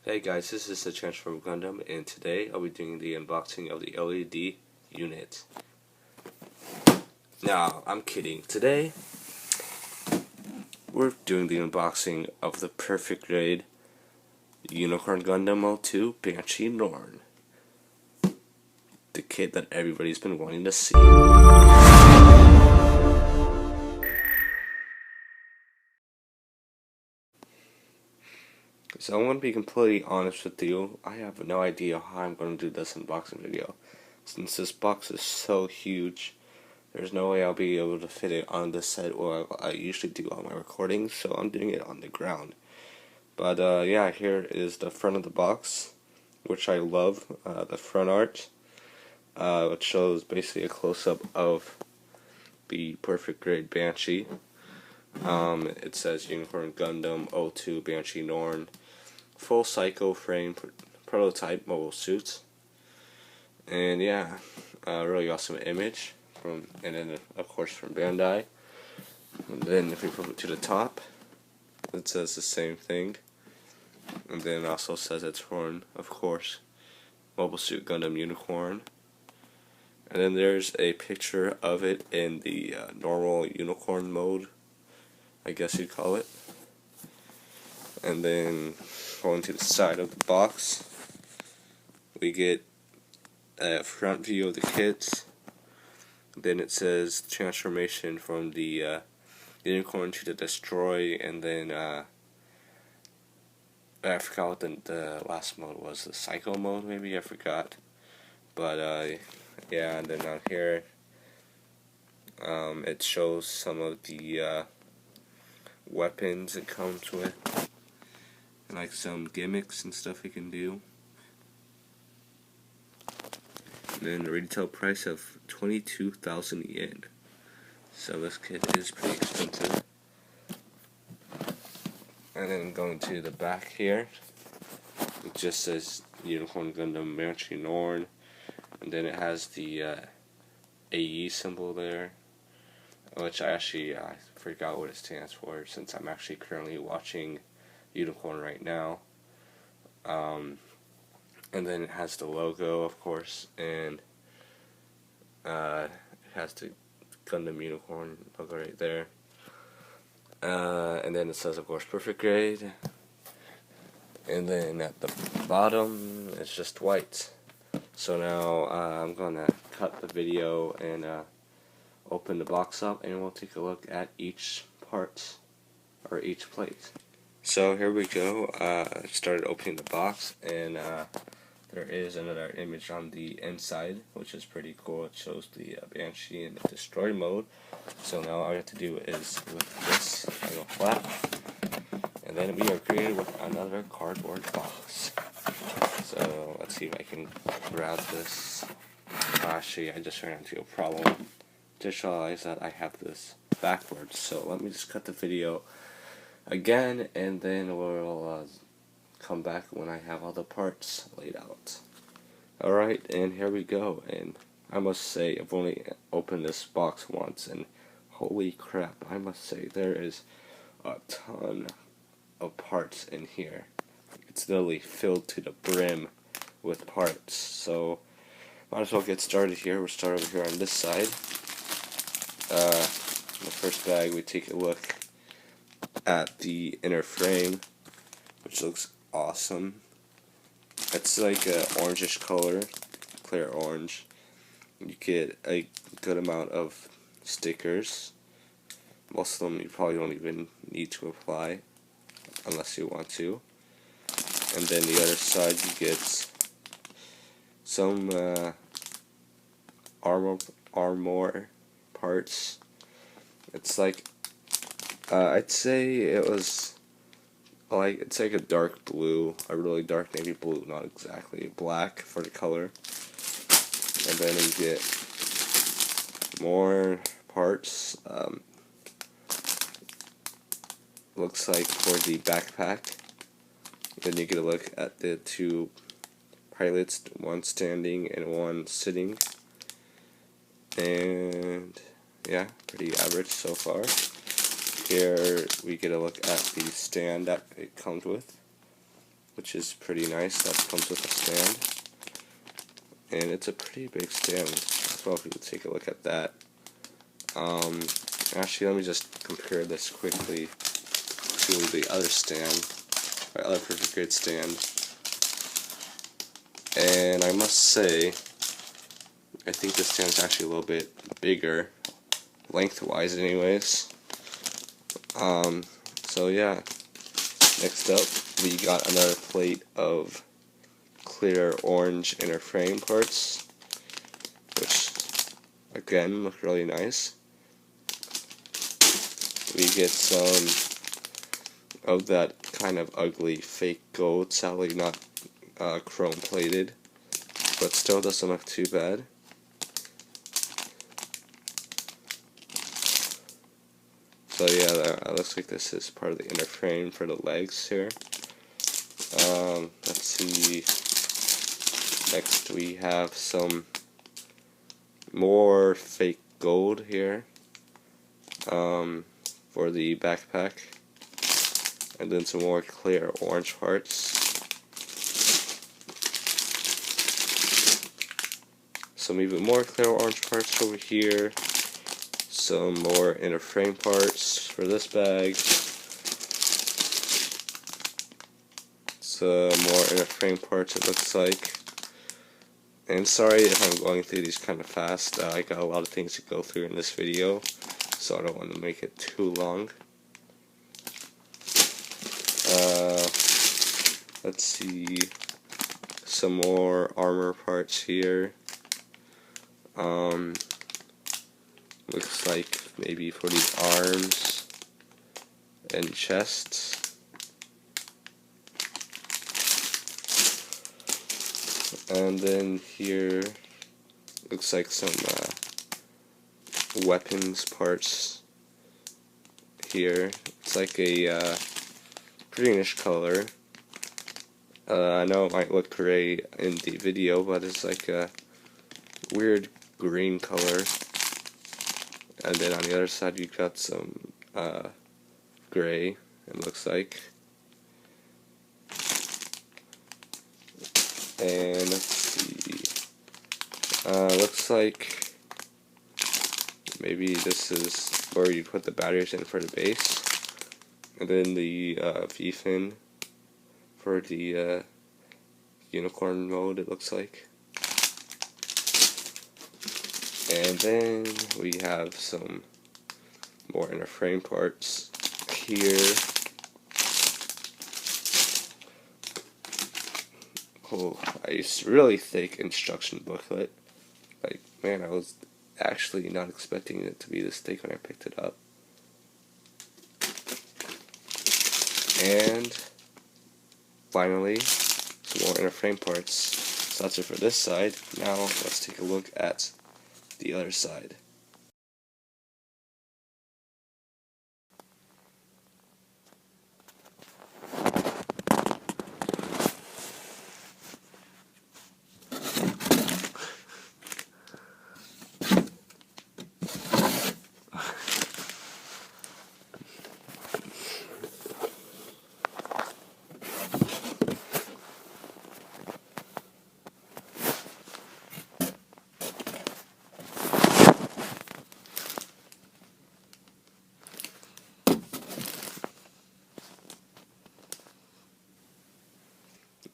Hey guys, this is the Transform Gundam, and today I'll be doing the unboxing of the LED unit. Now, I'm kidding. Today, we're doing the unboxing of the Perfect Grade Unicorn Gundam 02 Banshee Norn. The kit that everybody's been wanting to see. So I'm going to be completely honest with you, I have no idea how I'm going to do this unboxing video. Since this box is so huge, there's no way I'll be able to fit it on the set or I usually do on my recordings, so I'm doing it on the ground. But yeah, here is the front of the box, which I love, the front art, which shows basically a close-up of the Perfect Grade Banshee. It says Unicorn Gundam 02 Banshee Norn. Full Psycho frame prototype mobile suits, and yeah, really awesome image and then of course from Bandai. And then if we put it to the top, it says the same thing, and then it also says it's from, of course, Mobile Suit Gundam Unicorn. And then there's a picture of it in the normal unicorn mode, I guess you'd call it. And then going to the side of the box, we get a front view of the kit. Then it says transformation from the unicorn to the destroy, and then I forgot what the last mode was, the psycho mode maybe, I forgot. But yeah, and then on here it shows some of the weapons it comes with, and like some gimmicks and stuff you can do. And then the retail price of 22,000 yen. So this kit is pretty expensive. And then going to the back here, it just says Unicorn Gundam Banshee Norn, and then it has the AE symbol there, which I forgot what it stands for, since I'm actually currently watching Unicorn right now. And then it has the logo, of course, and it has the Gundam Unicorn logo right there. And then it says, of course, Perfect Grade. And then at the bottom, it's just white. So now I'm gonna cut the video and open the box up, and we'll take a look at each part, or each plate. So here we go. I started opening the box, and there is another image on the inside, which is pretty cool. It shows the Banshee in the destroy mode. So now all I have to do is with this, I go flat, and then we are greeted with another cardboard box. So let's see if I can grab this. Actually, I just ran into a problem. Just realized that I have this backwards. So let me just cut the video again, and then we'll come back when I have all the parts laid out. Alright, and here we go. And I must say, I've only opened this box once, and holy crap, I must say there is a ton of parts in here. It's literally filled to the brim with parts. So might as well get started here. We'll start over here on this side. In the first bag, we take a look at the inner frame, which looks awesome. It's like a orangish color, clear orange. You get a good amount of stickers. Most of them you probably don't even need to apply unless you want to. And then the other side, you get some armor parts. It's like I'd say it's like a dark blue, a really dark navy blue, not exactly black for the color. And then you get more parts. Looks like for the backpack. Then you get a look at the two pilots, one standing and one sitting. And yeah, pretty average so far. Here we get a look at the stand that it comes with, which is pretty nice. That comes with a stand, and it's a pretty big stand as well if you would take a look at that. Actually, let me just compare this quickly to the other stand, my other perfect grade stand, and I must say I think this stand is actually a little bit bigger, lengthwise anyways. So yeah, next up we got another plate of clear orange inner frame parts, which again look really nice. We get some of that kind of ugly fake gold, sadly not chrome plated, but still doesn't look too bad. So yeah, that looks like this is part of the inner frame for the legs here. Let's see. Next we have some more fake gold here for the backpack, and then some more clear orange parts. Some even more clear orange parts over here. Some more inner frame parts for this bag. Some more inner frame parts, it looks like. And sorry if I'm going through these kind of fast. I got a lot of things to go through in this video, so I don't want to make it too long. Let's see. Some more armor parts here. Looks like maybe for the arms and chest. And then here looks like some weapons parts here. It's like a greenish color. I know it might look gray in the video, but it's like a weird green color. And then on the other side you've got some gray, it looks like. And let's see, looks like maybe this is where you put the batteries in for the base, and then the V-fin for the unicorn mode, it looks like. And then we have some more inner frame parts here. Oh, a really thick instruction booklet. Like, man, I was actually not expecting it to be this thick when I picked it up. And finally, some more inner frame parts. So that's it for this side. Now let's take a look at the other side.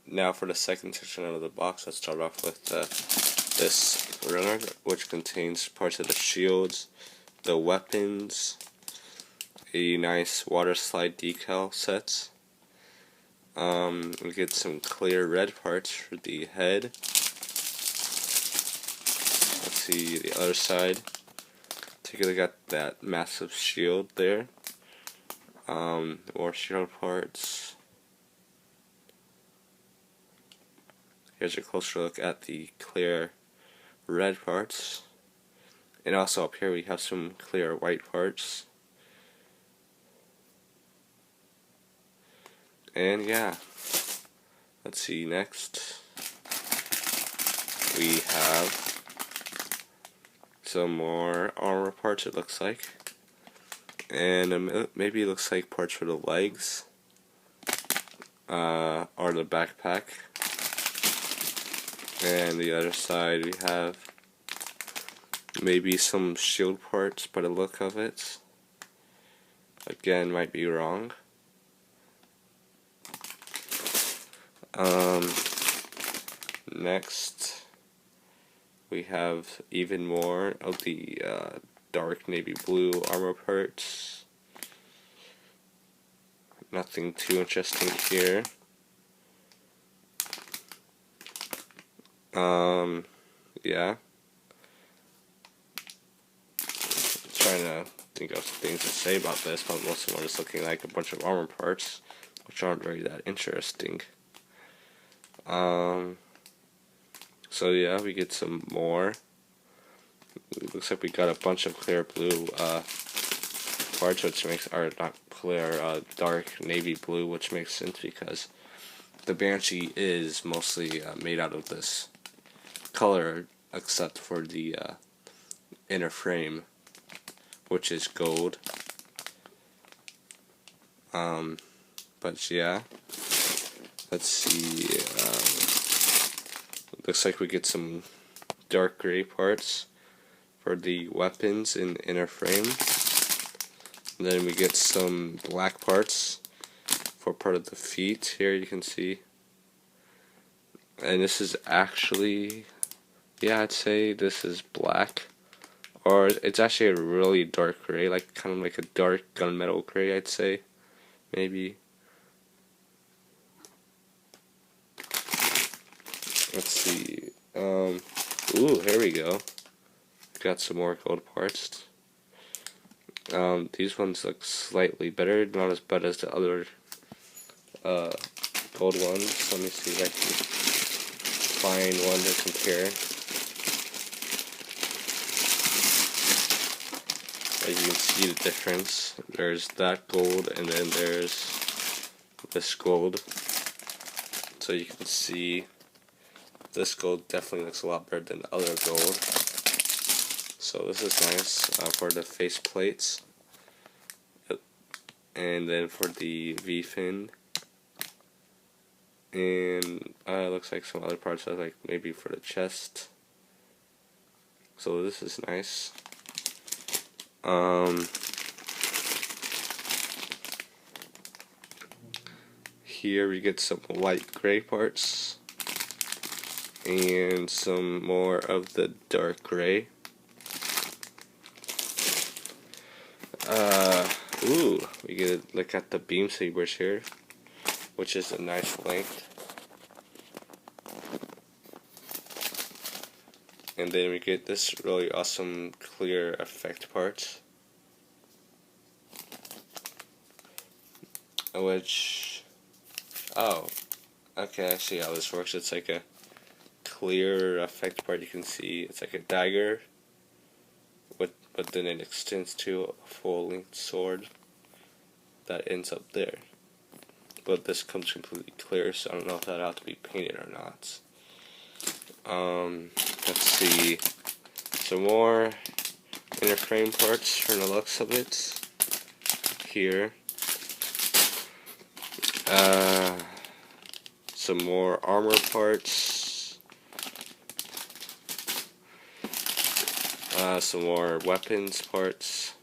Now for the second section of the box, let's start off with this runner, which contains parts of the shields, the weapons, a nice water slide decal set. We get some clear red parts for the head. Let's see the other side. Take a look at that massive shield there. More shield parts. Here's a closer look at the clear red parts. And also up here we have some clear white parts. And yeah, let's see, next we have some more armor parts, it looks like. And maybe it looks like parts for the legs. or the backpack. And the other side we have maybe some shield parts by the look of it. Again, might be wrong. Next, we have even more of the dark navy blue armor parts. Nothing too interesting here. Yeah. Trying to think of things to say about this, but most of them are just looking like a bunch of armor parts, which aren't really that interesting. So yeah, we get some more. It looks like we got a bunch of clear blue parts, which makes, or not clear, dark navy blue, which makes sense because the Banshee is mostly made out of this color, except for the inner frame, which is gold. But yeah, let's see. Looks like we get some dark gray parts for the weapons in inner frame. And then we get some black parts for part of the feet. Here you can see. And this is actually, yeah, I'd say this is black. Or it's actually a really dark gray, like kind of like a dark gunmetal gray, I'd say. Maybe. Let's see. Ooh, here we go. Got some more gold parts. These ones look slightly better, not as bad as the other gold ones. Let me see if I can find one to compare. As you can see the difference. There's that gold, and then there's this gold. So you can see this gold definitely looks a lot better than the other gold. So this is nice for the face plates. And then for the V-fin. And looks like some other parts are like maybe for the chest. So this is nice. Here we get some light gray parts. And some more of the dark gray. Ooh, we get a look at the beam sabers here, which is a nice length. And then we get this really awesome clear effect part, which, oh, okay, I see how this works. It's like a clear effect part. You can see it's like a dagger, but then it extends to a full-length sword that ends up there. But this comes completely clear, so I don't know if that ought to be painted or not. Let's see, some more inner frame parts from the looks of it. Here, some more armor parts. Some more weapons parts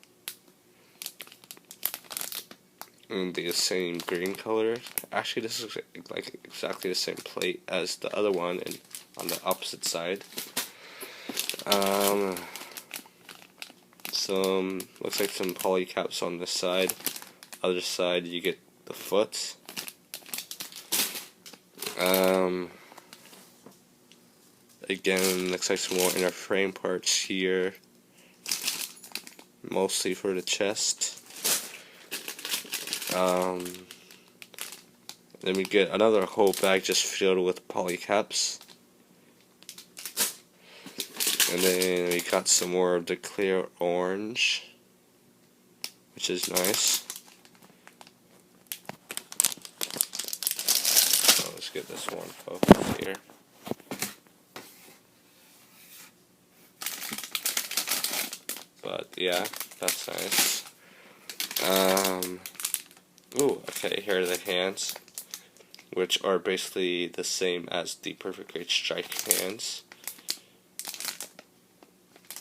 in the same green color. Actually, this is like exactly the same plate as the other one, and on the opposite side. Some looks like some poly caps on this side. Other side, you get the foot. Again, looks like some more inner frame parts here, mostly for the chest. Then we get another whole bag just filled with poly caps. And then we got some more of the clear orange, which is nice. So let's get this one focused here. But yeah, that's nice. Ooh, okay, here are the hands. which are basically the same as the Perfect Grade Strike hands.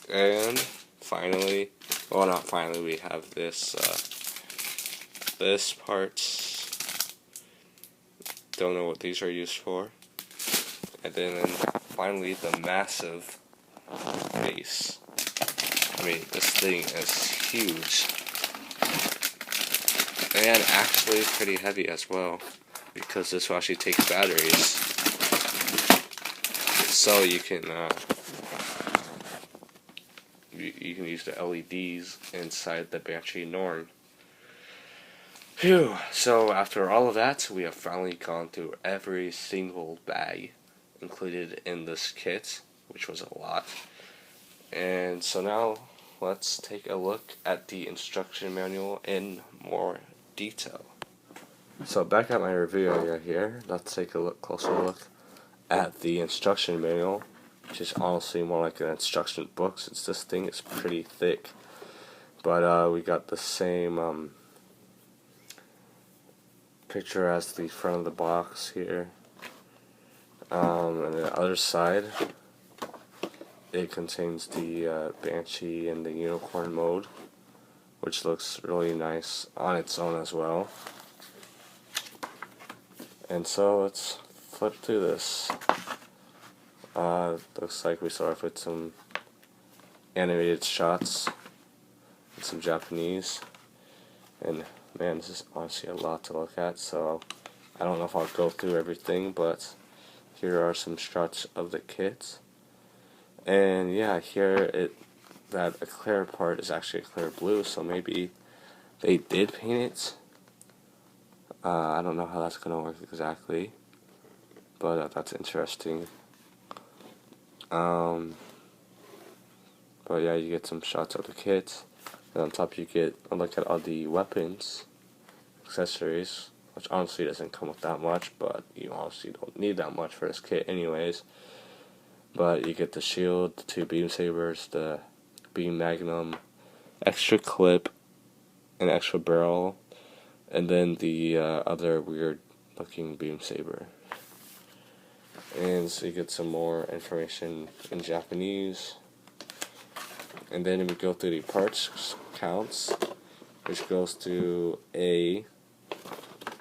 And finally, well, not finally, we have this parts. Don't know what these are used for. And then finally, the massive base. I mean, this thing is huge. And actually pretty heavy as well, because this will actually take batteries. So you can you can use the LEDs inside the Banshee Norn. Phew! So after all of that, we have finally gone through every single bag included in this kit, which was a lot. And so now let's take a look at the instruction manual in more detail. So back at my review area here, let's take a closer look at the instruction manual, which is honestly more like an instruction book since this thing is pretty thick. But we got the same picture as the front of the box here. And the other side, it contains the Banshee and the Unicorn mode, which looks really nice on its own as well. And so let's flip through this. Looks like we start off with some animated shots and some Japanese. And man, this is honestly a lot to look at, so I don't know if I'll go through everything, but here are some shots of the kit. And yeah, here that a clear part is actually a clear blue, so maybe they did paint it. I don't know how that's gonna work exactly, but that's interesting. But yeah, you get some shots of the kit, and on top you get a look at all the weapons, accessories, which honestly doesn't come with that much, but you honestly don't need that much for this kit anyways. But you get the shield, the 2 beam sabers, the beam magnum, extra clip, an extra barrel, and then the other weird looking beam saber. And so you get some more information in Japanese. And then we go through the parts counts, which goes to A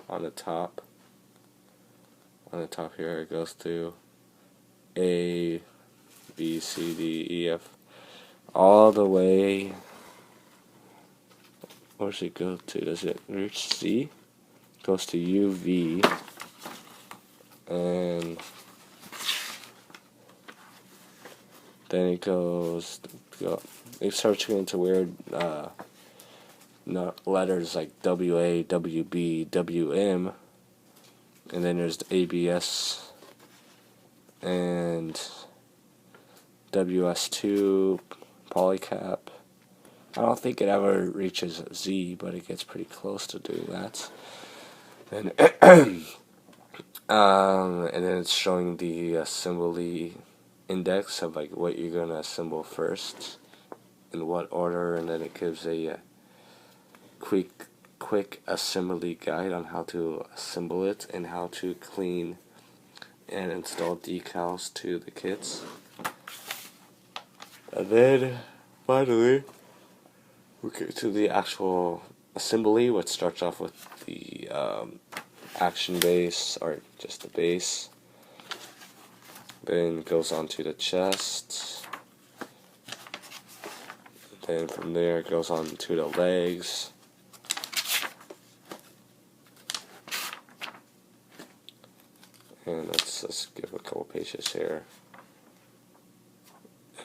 on the top. On the top here it goes to A, B, C, D, E, F, all the way. Where does it go to? Does it reach C? It goes to U, V, and then it it starts getting into weird letters like W, A, W, B, W, M, and then there's the ABS and WS2 polycap. I don't think it ever reaches Z, but it gets pretty close to doing that. And and then it's showing the assembly index of like what you're gonna assemble first, in what order, and then it gives a quick assembly guide on how to assemble it and how to clean and install decals to the kits. And then finally we get to the actual assembly, which starts off with the action base, or just the base. Then goes on to the chest. Then from there it goes on to the legs. And let's give a couple pages here.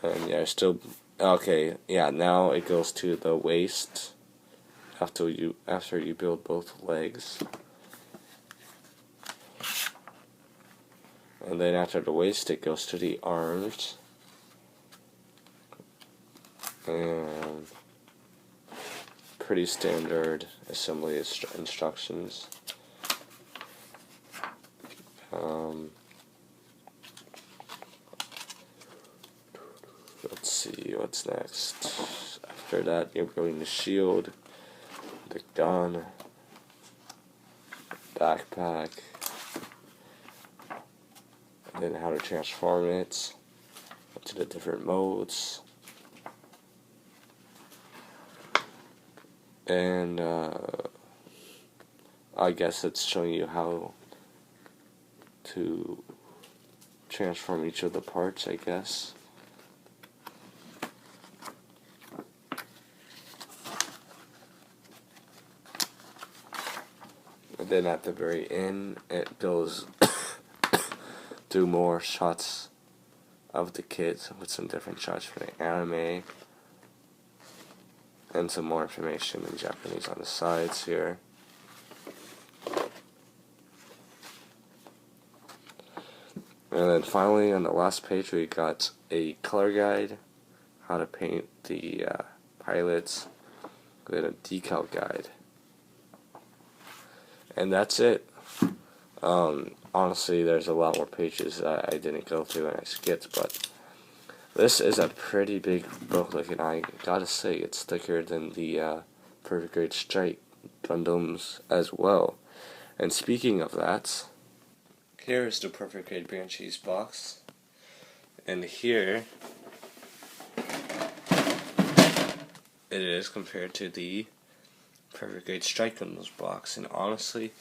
And yeah, okay. Yeah, now it goes to the waist after you build both legs. And then after the waist, it goes to the arms. And pretty standard assembly instructions. Let's see what's next. After that, you're building the shield, the gun, backpack, then how to transform it to the different modes, and I guess it's showing you how to transform each of the parts, I guess. And then at the very end, it goes through more shots of the kids with some different shots from the anime and some more information in Japanese on the sides here. And then finally, on the last page, we got a color guide, how to paint the pilots, then a decal guide. And that's it. Honestly, there's a lot more pages that I didn't go through and I skipped, but this is a pretty big booklet, and I gotta say, it's thicker than the Perfect Grade Strike Gundams as well. And speaking of that, here is the Perfect Grade Banshees box, and here it is compared to the Perfect Grade Strike Gundams box, and honestly,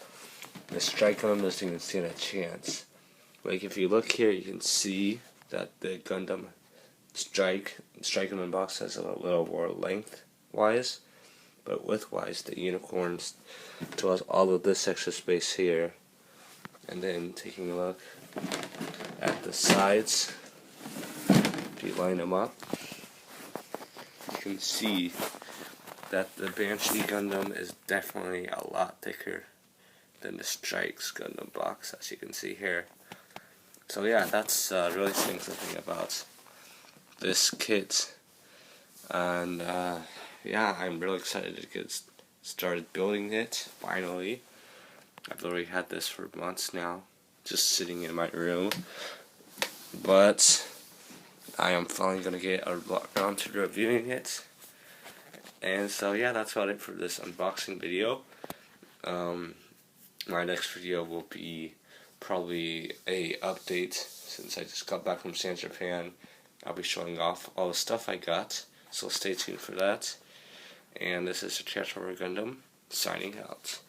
the Strike Gundam doesn't even stand a chance. Like, if you look here, you can see that the Gundam Strike Gundam box has a little more length-wise, but width-wise, the Unicorn still has all of this extra space here. And then taking a look at the sides, if you line them up, you can see that the Banshee Gundam is definitely a lot thicker than the Strikes Gundam box, as you can see here. So yeah, that's really saying something about this kit. And yeah, I'm really excited to get started building it, finally. I've already had this for months now, just sitting in my room. But I am finally going to get around to reviewing it. And so yeah, that's about it for this unboxing video. My next video will be probably a update, since I just got back from San Japan. I'll be showing off all the stuff I got, so stay tuned for that. And this is the Transformer Gundam, signing out.